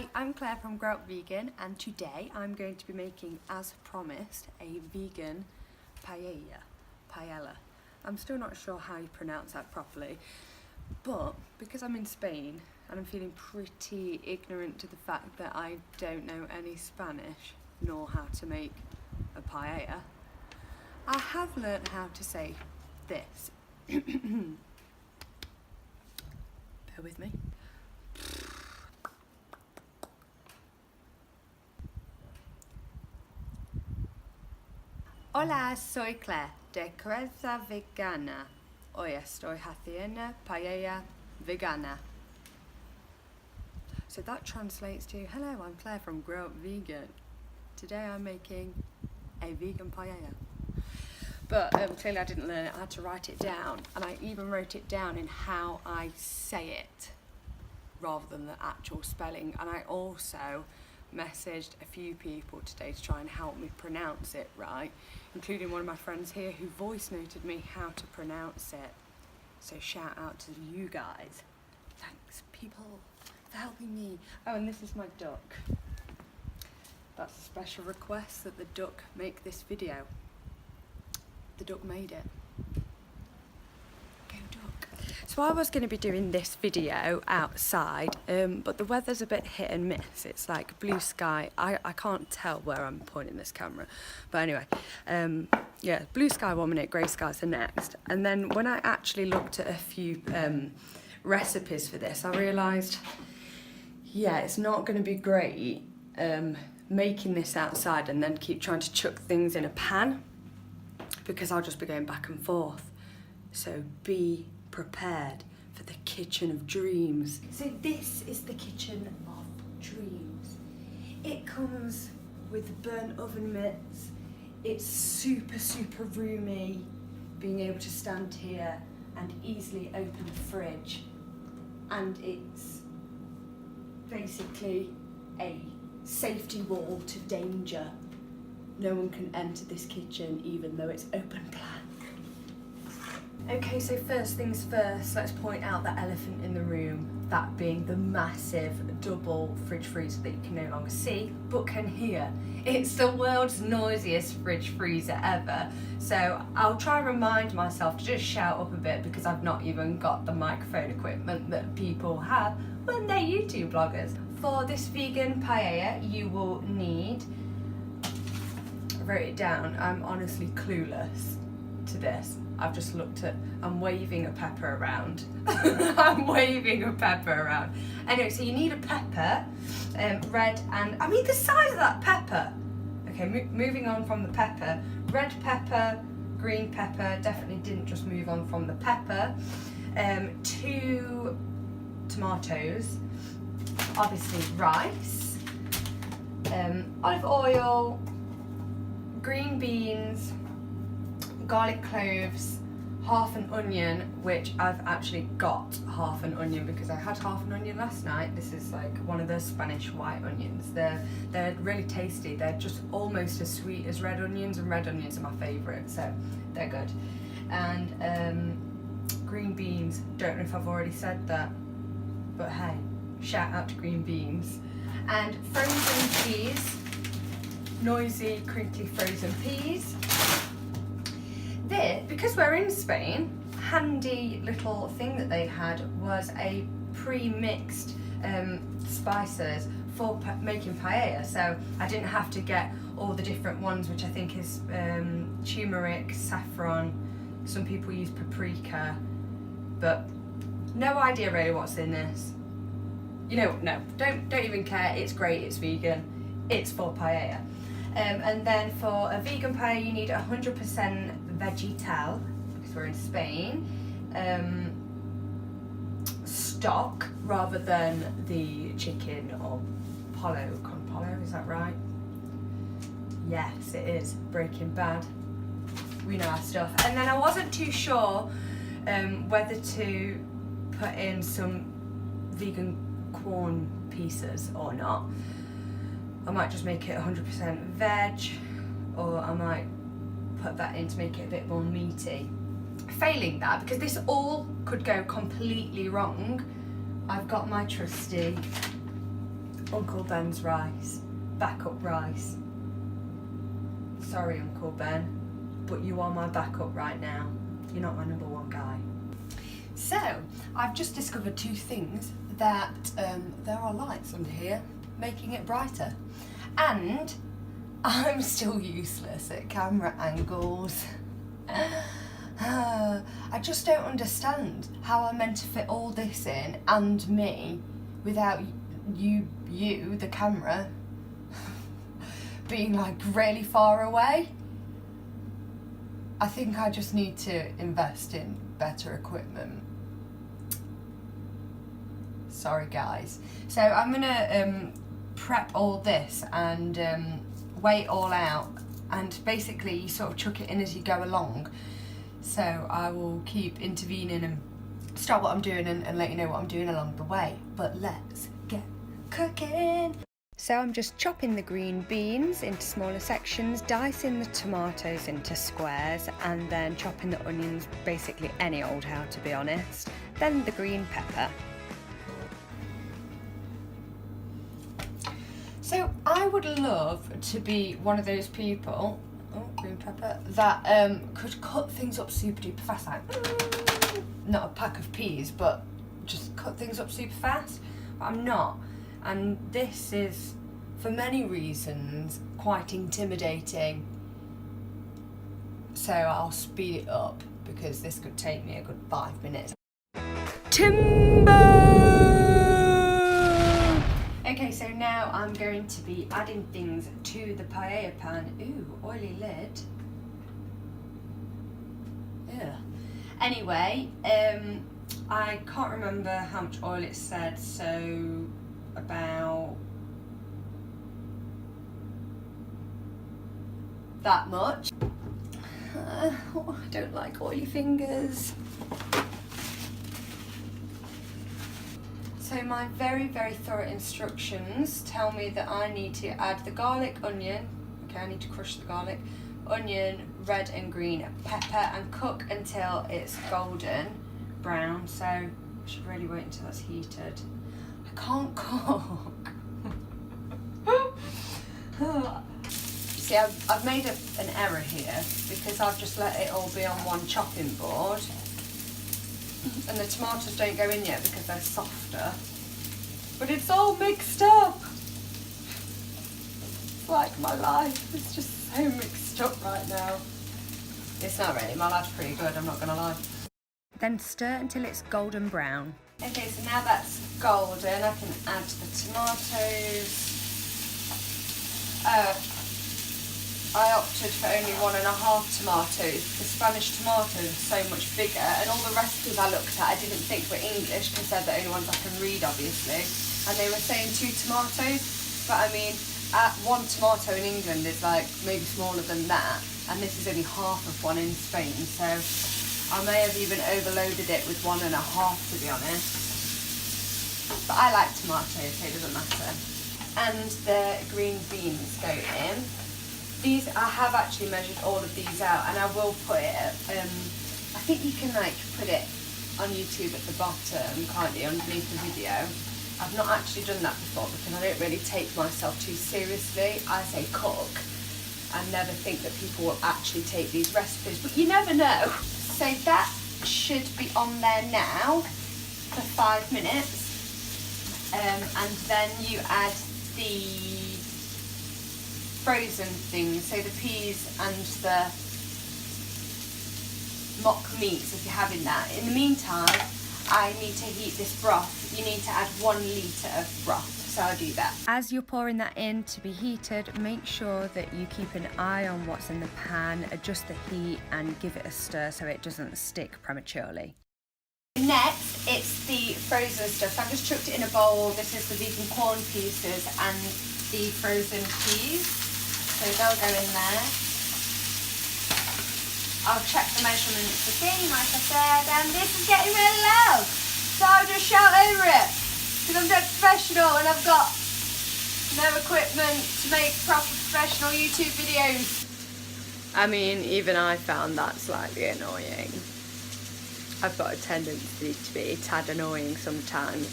Hi, I'm Claire from Grow Up Vegan, and today I'm going to be making, as promised, a vegan paella. I'm still not sure how you pronounce that properly, but because I'm in Spain and I'm feeling pretty ignorant to the fact that I don't know any Spanish nor how to make a paella, I have learnt how to say this. Bear with me. Hola, soy Claire de Creza Vegana. Hoy estoy haciendo paella vegana. So that translates to, hello, I'm Claire from Grow Up Vegan. Today I'm making a vegan paella. But clearly I didn't learn it, I had to write it down. And I even wrote it down in how I say it, rather than the actual spelling. And I also messaged a few people today to try and help me pronounce it right, including one of my friends here who voice noted me how to pronounce it. So shout out to you guys. Thanks people for helping me. Oh, and this is my duck. That's a special request that the duck make this video. The duck made it. Go duck. So I was going to be doing this video outside, but the weather's a bit hit and miss. It's like blue sky. I can't tell where I'm pointing this camera. But anyway, yeah, blue sky 1 minute, grey skies the next. And then when I actually looked at a few recipes for this, I realised, yeah, it's not going to be great making this outside and then keep trying to chuck things in a pan, because I'll just be going back and forth. So be prepared for the kitchen of dreams. So this is the kitchen of dreams. It comes with burnt oven mitts. It's super roomy, being able to stand here and easily open the fridge. And it's basically a safety wall to danger. No one can enter this kitchen even though it's open plan. Okay, so first things first, let's point out the elephant in the room, that being the massive double fridge freezer that you can no longer see, but can hear. It's the world's noisiest fridge freezer ever, so I'll try and remind myself to just shout up a bit, because I've not even got the microphone equipment that people have when they're YouTube bloggers. For this vegan paella, you will need, I wrote it down, I'm honestly clueless to this. I've just looked at, I'm waving a pepper around. I'm waving a pepper around. Anyway, so you need a pepper, red, and I mean the size of that pepper. Okay, moving on from the pepper. Red pepper, green pepper, definitely didn't just move on from the pepper. 2 tomatoes, obviously rice, olive oil, green beans, garlic cloves, half an onion, which I've actually got half an onion because I had half an onion last night. This is like one of the Spanish white onions. They're really tasty. They're just almost as sweet as red onions, and red onions are my favourite, so they're good. And green beans, don't know if I've already said that, but hey, shout out to green beans. And frozen peas, noisy, crinkly frozen peas. This, because we're in Spain, handy little thing that they had was a pre-mixed spices for making paella, so I didn't have to get all the different ones, which I think is turmeric, saffron, some people use paprika, but no idea really what's in this. You know, no, don't even care, it's great, it's vegan, it's for paella. And then for a vegan paella you need 100% vegetal, because we're in Spain, stock rather than the chicken or pollo, con pollo, is that right? Yes, it is, Breaking Bad, we know our stuff. And then I wasn't too sure whether to put in some vegan corn pieces or not. I might just make it 100% veg, or I might put that in to make it a bit more meaty. Failing that, because this all could go completely wrong, I've got my trusty Uncle Ben's rice, backup rice. Sorry, Uncle Ben, but you are my backup right now. You're not my number one guy. So, I've just discovered two things, that there are lights under here, making it brighter. And I'm still useless at camera angles. I just don't understand how I'm meant to fit all this in and me without you, the camera, being like really far away. I think I just need to invest in better equipment. Sorry guys. So I'm gonna prep all this and weigh it all out, and basically you sort of chuck it in as you go along. So I will keep intervening and start what I'm doing and let you know what I'm doing along the way. But let's get cooking. So I'm just chopping the green beans into smaller sections, dicing the tomatoes into squares, and then chopping the onions basically any old how, to be honest. Then the green pepper. So I would love to be one of those people, green pepper, that could cut things up super duper fast, like not a pack of peas, but just cut things up super fast. But I'm not, and this is, for many reasons, quite intimidating. So I'll speed it up because this could take me a good 5 minutes. Timber! Okay, so now I'm going to be adding things to the paella pan. Ooh, oily lid. Yeah. Anyway, I can't remember how much oil it said, so about that much. I don't like oily fingers. So my very, very thorough instructions tell me that I need to add the garlic, onion, okay, I need to crush the garlic, onion, red and green pepper, and cook until it's golden brown. So I should really wait until that's heated. I can't cook. See, I've made an error here because I've just let it all be on one chopping board. And the tomatoes don't go in yet because they're softer. But it's all mixed up. It's like my life. It's just so mixed up right now. It's not really. My life's pretty good, I'm not going to lie. Then stir until it's golden brown. Okay, so now that's golden, I can add the tomatoes. I opted for only 1.5 tomatoes. The Spanish tomatoes are so much bigger, and all the recipes I looked at I didn't think were English because they're the only ones I can read, obviously. And they were saying 2 tomatoes, but I mean, 1 tomato in England is like maybe smaller than that, and this is only half of one in Spain, so I may have even overloaded it with 1.5, to be honest. But I like tomatoes, so it doesn't matter. And the green beans go in. These, I have actually measured all of these out, and I will put it, I think you can like put it on YouTube at the bottom, can't you, underneath the video. I've not actually done that before because I don't really take myself too seriously. I say cook. I never think that people will actually take these recipes, but you never know. So that should be on there now for 5 minutes. And then you add the frozen things, so the peas and the mock meats if you're having that. In the meantime, I need to heat this broth. You need to add 1 litre of broth, so I'll do that. As you're pouring that in to be heated, make sure that you keep an eye on what's in the pan, adjust the heat and give it a stir so it doesn't stick prematurely. Next, it's the frozen stuff. I've just chucked it in a bowl. This is the vegan corn pieces and the frozen peas. So they'll go in there. I'll check the measurements again, like I said, and this is getting really loud. So I'll just shout over it, because I'm dead professional and I've got no equipment to make proper professional YouTube videos. I mean, even I found that slightly annoying. I've got a tendency to be a tad annoying sometimes.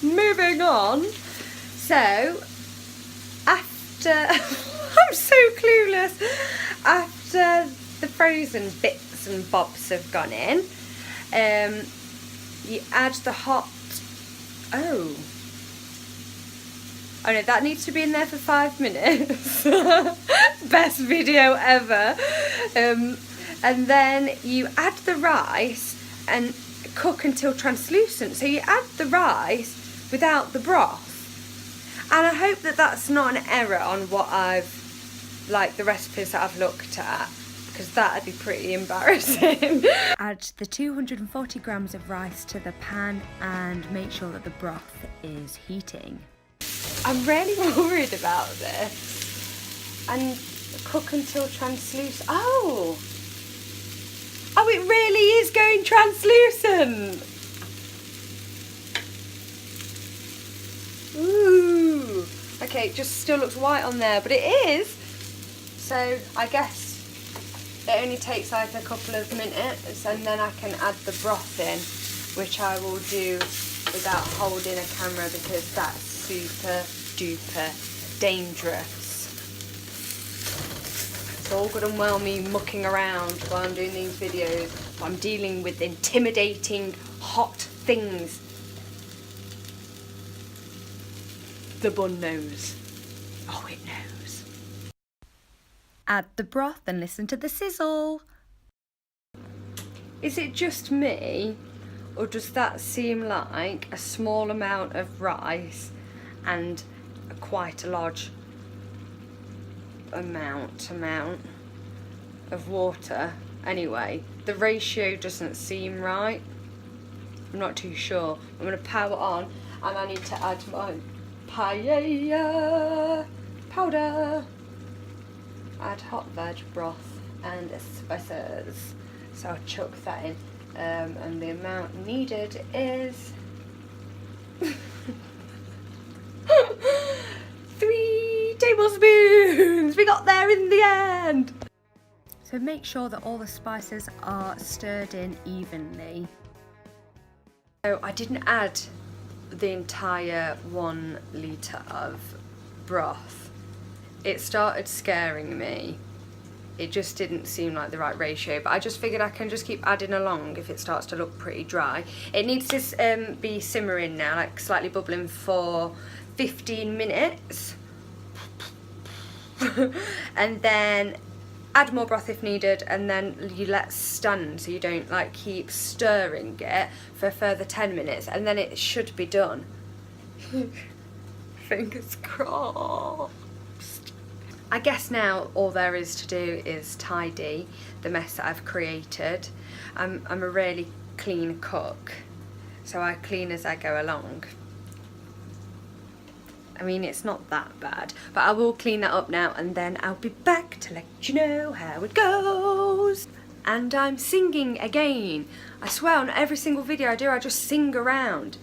Moving on. So, after, I'm so clueless, after the frozen bits and bobs have gone in, you add the hot, oh no, that needs to be in there for 5 minutes. Best video ever. And then you add the rice and cook until translucent. So you add the rice without the broth. And I hope that that's not an error on what like the recipes that I've looked at, because that'd be pretty embarrassing. Add the 240 grams of rice to the pan and make sure that the broth is heating. I'm really worried about this. And cook until translucent. Oh, it really is going translucent. Ooh. Okay, it just still looks white on there, but it is. So I guess it only takes like a couple of minutes, and then I can add the broth in, which I will do without holding a camera because that's super duper dangerous. It's all good and well me mucking around while I'm doing these videos, but I'm dealing with intimidating hot things. The bun knows. Oh, it knows. Add the broth and listen to the sizzle. Is it just me, or does that seem like a small amount of rice and quite a large amount of water? Anyway, the ratio doesn't seem right. I'm not too sure. I'm going to power on, and I need to add my paella powder. Add hot veg broth and spices. So I'll chuck that in, and the amount needed is 3 tablespoons. We got there in the end. So make sure that all the spices are stirred in evenly. So I didn't add the entire 1 litre of broth. It started scaring me. It just didn't seem like the right ratio, but I just figured I can just keep adding along if it starts to look pretty dry. It needs to be simmering now, like slightly bubbling for 15 minutes. And then add more broth if needed, and then you let stand so you don't like keep stirring it for a further 10 minutes, and then it should be done. Fingers crossed. I guess now all there is to do is tidy the mess that I've created. I'm a really clean cook, so I clean as I go along. I mean, it's not that bad, but I will clean that up now, and then I'll be back to let you know how it goes. And I'm singing again. I swear, on every single video I do, I just sing around.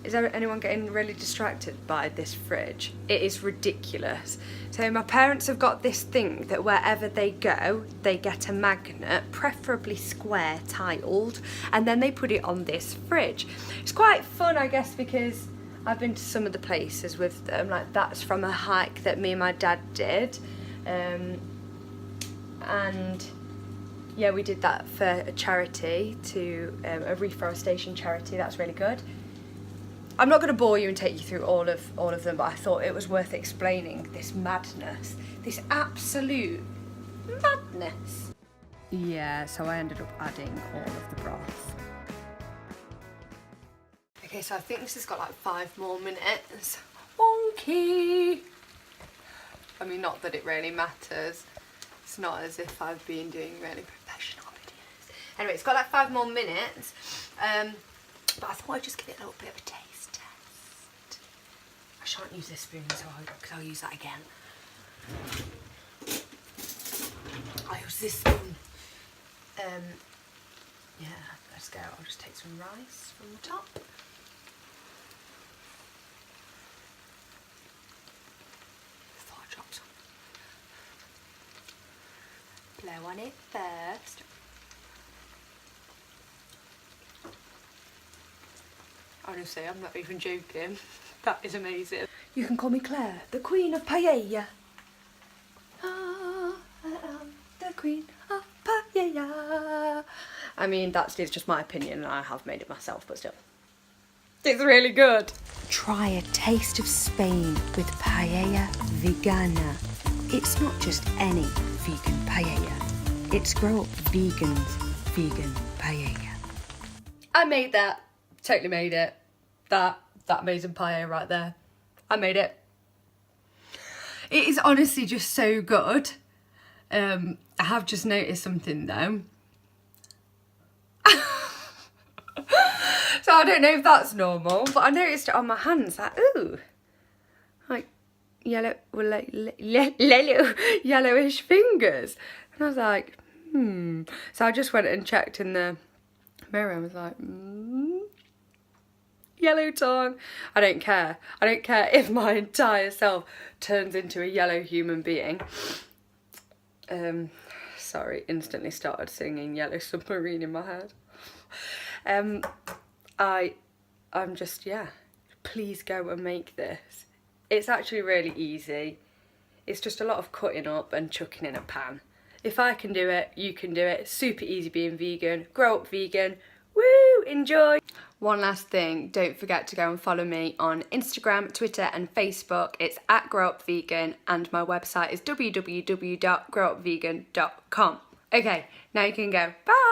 Is anyone getting really distracted by this fridge? It is ridiculous. So my parents have got this thing that wherever they go, they get a magnet, preferably square tiled, and then they put it on this fridge. It's quite fun, I guess, because I've been to some of the places with them. Like, that's from a hike that me and my dad did. And yeah, we did that for a charity, a reforestation charity. That's really good. I'm not going to bore you and take you through all of them, but I thought it was worth explaining this madness, this absolute madness. Yeah, so I ended up adding all of the broth. Okay, so I think this has got like 5 more minutes. Wonky! I mean, not that it really matters. It's not as if I've been doing really professional videos. Anyway, it's got like 5 more minutes, but I thought I'd just give it a little bit of a taste test. I shan't use this spoon, so I'll use that again. I'll use this spoon. Yeah, let's go. I'll just take some rice from the top. Thought I dropped some. Blow on it first. Honestly, I'm not even joking. That is amazing. You can call me Claire, the queen of paella. Ah, I am the queen of paella. I mean, it's just my opinion and I have made it myself, but still. It's really good. Try a taste of Spain with paella vegana. It's not just any vegan paella. It's Grow Up Vegan's vegan paella. I made that. Totally made it. That amazing paella right there. I made it. It is honestly just so good. I have just noticed something though. So I don't know if that's normal, but I noticed it on my hands, like, ooh, like yellowish fingers. And I was like, So I just went and checked in the mirror and was like, yellow tongue. I don't care. I don't care if my entire self turns into a yellow human being. Sorry, instantly started singing Yellow Submarine in my head. I'm just, yeah, please go and make this. It's actually really easy. It's just a lot of cutting up and chucking in a pan. If I can do it, you can do it. Super easy being vegan. Grow up vegan. Woo! Enjoy! One last thing, don't forget to go and follow me on Instagram, Twitter and Facebook. It's @growupvegan and my website is www.growupvegan.com. Okay, now you can go. Bye!